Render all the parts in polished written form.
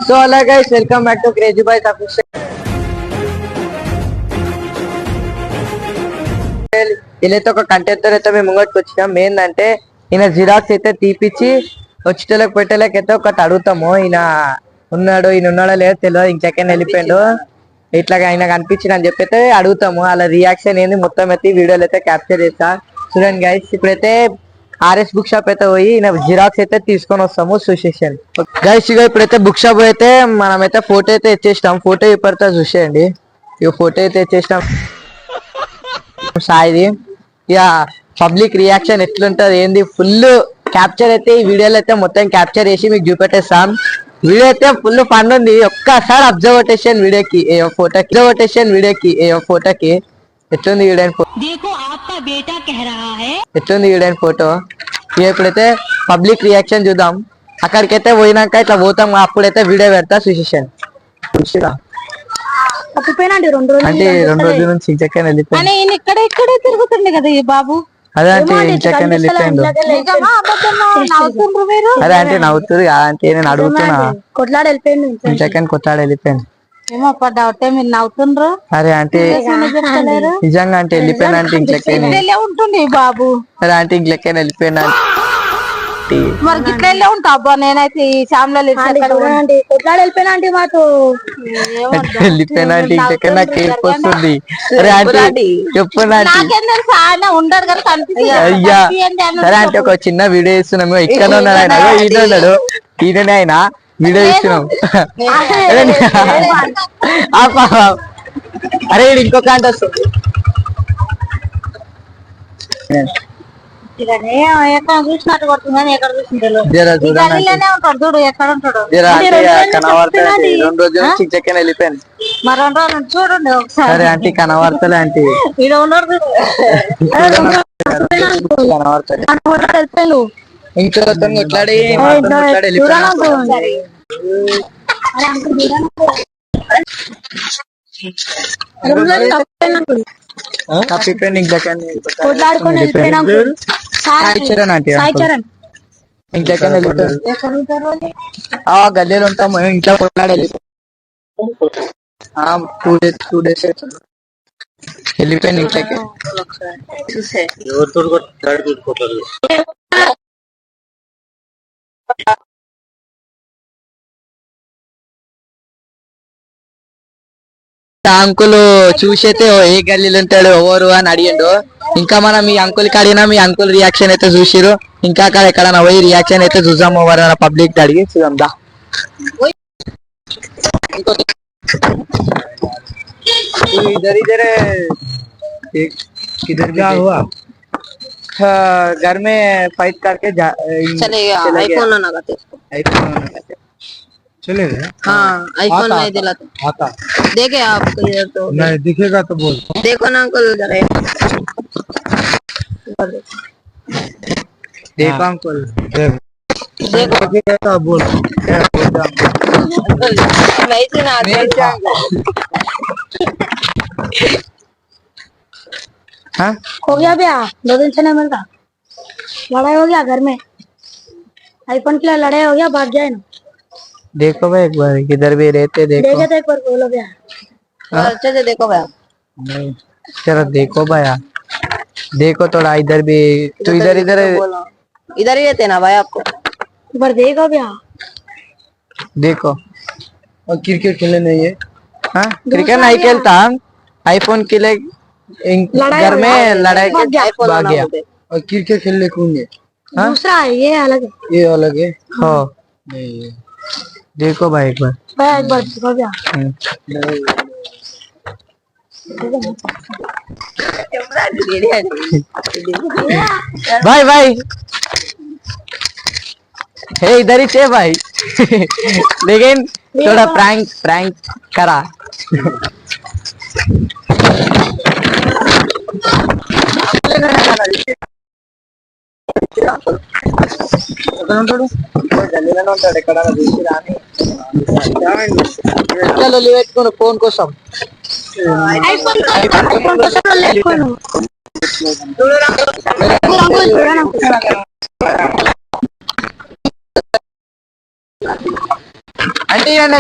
So అలా guys welcome back to crazy boys official. వీళ్ళైతే ఒక కంటెంట్ తో అయితే మేము ముంగటికి వచ్చినాం. ఏంటంటే ఈయన జిరాక్స్ అయితే తీపిచ్చి వచ్చేటోళ్ళకి పెట్టేళ్ళకి అయితే ఒకటి అడుగుతాము. ఈయన ఉన్నాడో లేదో తెలియదు, ఇంకెక్కడైనా వెళ్ళిపోయాడు, ఇట్లాగా ఆయన కనిపించింది అని చెప్పి అయితే అడుగుతాము. అలా రియాక్షన్ ఏంది మొత్తం అయితే వీడియోలు అయితే క్యాప్చర్ చేస్తా. చూడండి గైస్, ఇప్పుడైతే ఆర్ఎస్ బుక్ షాప్ అయితే పోయి జిరాక్స్ అయితే తీసుకొని వస్తాము సుశేషన్ గైస్. ఇక ఇప్పుడైతే బుక్ షాప్ అయితే మనమైతే ఫోటో అయితే ఇచ్చేసినాం. ఫోటో ఇప్పటితో చూసేయండి. ఇక ఫోటో అయితే ఇచ్చేసినాం సాయిది. ఇక పబ్లిక్ రియాక్షన్ ఎట్లుంటది ఏంది ఫుల్ క్యాప్చర్ అయితే ఈ వీడియోలో అయితే మొత్తం క్యాప్చర్ చేసి మీకు చూపెట్టేస్తాం. వీడియో అయితే ఫుల్ ఫన్ ఉంది. ఒక్కసారి అబ్జర్వేషన్ వీడియోకి ఫోటోకి ఎట్లుంది వీడియో ఫోటో. ఇప్పుడైతే పబ్లిక్ రియాక్షన్ చూద్దాం. అక్కడికైతే పోయినాక ఇట్లా పోతాం, అప్పుడైతే వీడియో పెడతా సుశేషన్. అంటే 2 రోజుల నుంచి ఇంకెక్కని వెళ్ళిపోయాను. ఇక్కడ తిరుగుతుండే కదా ఈ బాబు. అదే అంటే ఇంకెక్కని వెళ్ళిపోయాడు. అదే అంటే నవ్వుతుంది అంటే నేను అడుగుతున్నా. కొట్లాడి వెళ్ళిపోయింది ఇంకెక్కని కొట్లాడి వెళ్ళిపోయాను. ఏమో డౌట్ మీరు నవ్వుతుండ్రు. అరే అంటే నిజంగా అంటే వెళ్ళిపోయినా అంటే ఇంకెక్కని ఉంటుంది బాబు. అరే అంటే ఇంకెక్కని వెళ్ళిపోయినా మరి గిట్లా ఉంటా అబ్బా. నేనైతే ఈ శ్యామ్లాల్ కొట్లాడి వెళ్ళిపోయినా అంటే మాకు వెళ్ళిపోయినా అంటే ఇంకెక్కడ నాకు ఏడుపు వస్తుంది. అరే అంటే చెప్పండి ఆయన ఉండడు కదా కనిపిస్తుంది. అయ్యా సరే అంటే ఒక చిన్న వీడియో ఇస్తున్నాము. ఇక్కడ ఉన్నాడు ఆయన, ఈయన ఉన్నాడు, ఈయననే ఆయన వీడియో ఇస్తున్నాం. అరే ఇంకొక అంటే వస్తుంది. చూసినట్టు కొడుతుంది ఎక్కడ చూసింటాడు చూడు ఎక్కడ ఉంటాడు. 2 రోజుల నుంచి చెక్కన వెళ్ళిపోయాను. మరి 2 రోజులు చూడండి ఒకసారి. సరే ఆంటీ కనబడతలే ఆంటీ వెళ్ళిపోయాను. ఇంట్లో కొట్లాడి తప్పిపోయింది. కొట్లాడుకొని వెళ్ళిపోయినాడు. ఇంకెక్కడ గల్లీలో ఉంటాము. ఇంట్లో కొట్లాడి వెళ్ళిపోయాను ఇంట్లోకి. అంకుల్ చూసైతే ఏ గల్లీలో ఉంటాడు ఎవరు అని అడిగిండు. ఇంకా మనం మీ అంకుల్ కి అడిగినా మీ అంకుల్ రియాక్షన్ అయితే చూసిరు. ఇంకా అక్కడ ఎక్కడన్నా పోయి రియాక్షన్ అయితే చూద్దాము. ఎవరైనా పబ్లిక్ అడిగి చూద్దాం దా. इधर क्या हुआ? घर में फाइट करके आईफोन ना चलेगा। हाँ आईफोन नहीं दिलाते आता देखे आप इधर तो नहीं दिखेगा तो बोल. देखो ना अंकल देखो अंकल देखो दिखेगा तो बोल. वैसे ना हाँ हो गया भैया 2 दिन से नहीं मिलता. लड़ाई हो गया घर में. आईफोन के लिए लड़ाई हो गया. भाग गया ना. देखो भाई एक बार किधर भी रहते देखो. देखे तो एक बार बोलो भैया. अच्छे से देखो भैया. नहीं चलो देखो भैया देखो थोड़ा इधर भी तो इधर ही रहते ना भाई आपको. एक बार देखो भैया देखो. और क्रिकेट खेलने नहीं है. हाँ क्रिकेट नहीं खेलता. आईफोन के लिए घर में लड़ाई भाग गया. और क्रिकेट खेलने कौन है? दूसरा है ये अलग है. ये अलग है. हाँ नहीं देखो भाई एक बार देखो भैया. भाई भाई हे इधर ही थे भाई. लेकिन थोड़ा प्रैंक करा. పెట్టుకోను ఫోన్ కోసం. అంటే ఏమన్నా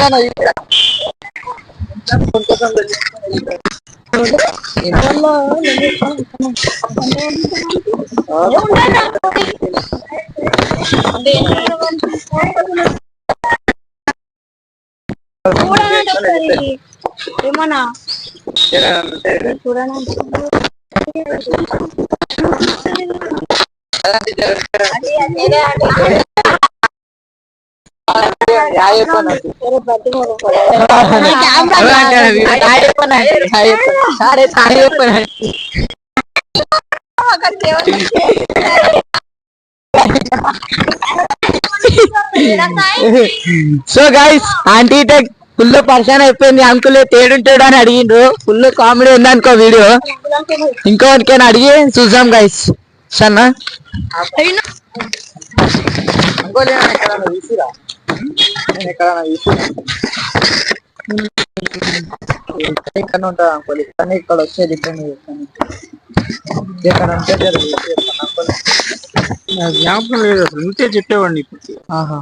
చూడండి సో గైస్ ఆంటీ ఫుల్ పరిశాన్ అయిపోయింది. అంకుల్ తేడుంటాడు అని అడిగిండ్రు. ఫుల్ కామెడీ ఉంది అనుకో వీడియో. ఇంకోటికైనా అడిగి చూసాం గైస్. సన్నా ఇక్కడ ఉంటా అంకుల్ కానీ ఇక్కడ వచ్చేది ఇక్కడ జ్ఞాపకం లేదు అసలు ఉంటే చెప్పేవాడిని. ఆహా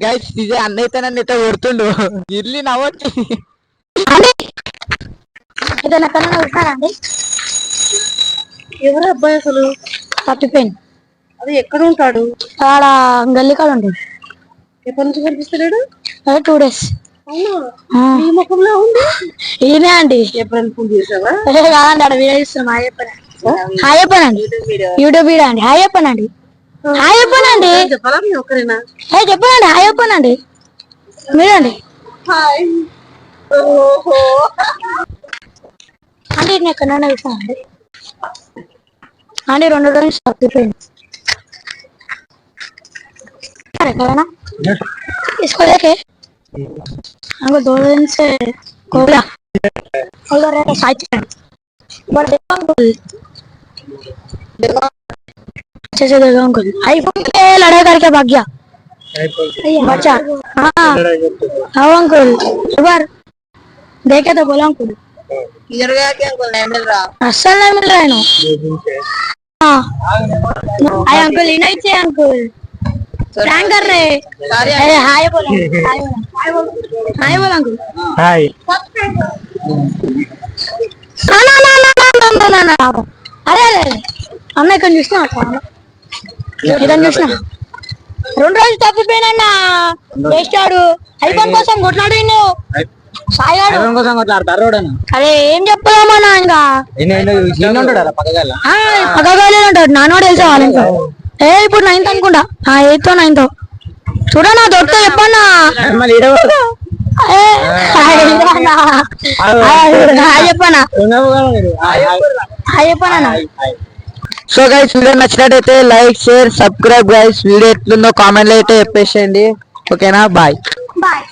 గైస్ ఇదే అన్నయ్య నన్ను అయితే కొడుతుండు. ఇర్లి నవ్వచ్చు చూసారండి ఎవరు అబ్బాయి అసలు తప్పిపోయింది. అది ఎక్కడ ఉంటాడు? ఆడ గల్లీ కాడ ఉంటాడు. ఎప్పటి నుంచి కనిపిస్తున్నాడు? 2 days. ఈ ముఖంలో ఉంది ఈయనే అండి. ఎప్పుడైనా ఫోన్ చేసావా? కాదండి ఆడ వీడియో ఇస్తున్నాం. హాయ్ చెప్పానండి యూట్యూబ్ వీడియో అండి. హాయ్ చెప్పానండి హాయ్ చెప్పానండి చెప్పాలండి హాయ్ చెప్పానండి మీరండి అంటే నేను ఎక్కడైనా చూసానండి అంటే 2 రోజులు తప్పిపోయింది. ఎక్కడైనా इसको देखे हमको 2 दिन से कोबरा और रहता साइड में बट देखो अंकल अच्छे से देखो अंकल आईफोन पे लड़ाई करके भाग गया बच्चा. हाँ हाँ अंकल एक बार देखे तो बोला अंकल किधर गया क्या अंकल? नहीं मिल रहा. असल नहीं मिल रहा है ना. हाँ आई अंकल ही नहीं थे अंकल प्रैंक कर रहे हैं. हाय बोलो हाय बोलो अंकल హాయ్. అరే అరే అన్న ఇక్కడ చూసినా ఇదని చూసినా 2 రోజులు తప్పిపోయినా వేస్తాడు. ఐఫోన్ కోసం కొట్లాడు సాయాడు. అరే ఏం చెప్పదామన్నా ఇంకా పక్కగాలే ఉంటాడు. నాన్నోడు తెలిసే వాళ్ళ ఇప్పుడు 9th అనుకుంటా 8th 9th చూడనా దొరికితే చెప్పన్నా. చెప్పనా సో గైస్ వీడియో నచ్చినట్టయితే like share subscribe guys. Video ఎట్లుందో కామెంట్ లో అయితే చెప్పేసేయండి. ఓకేనా బాయ్ బాయ్.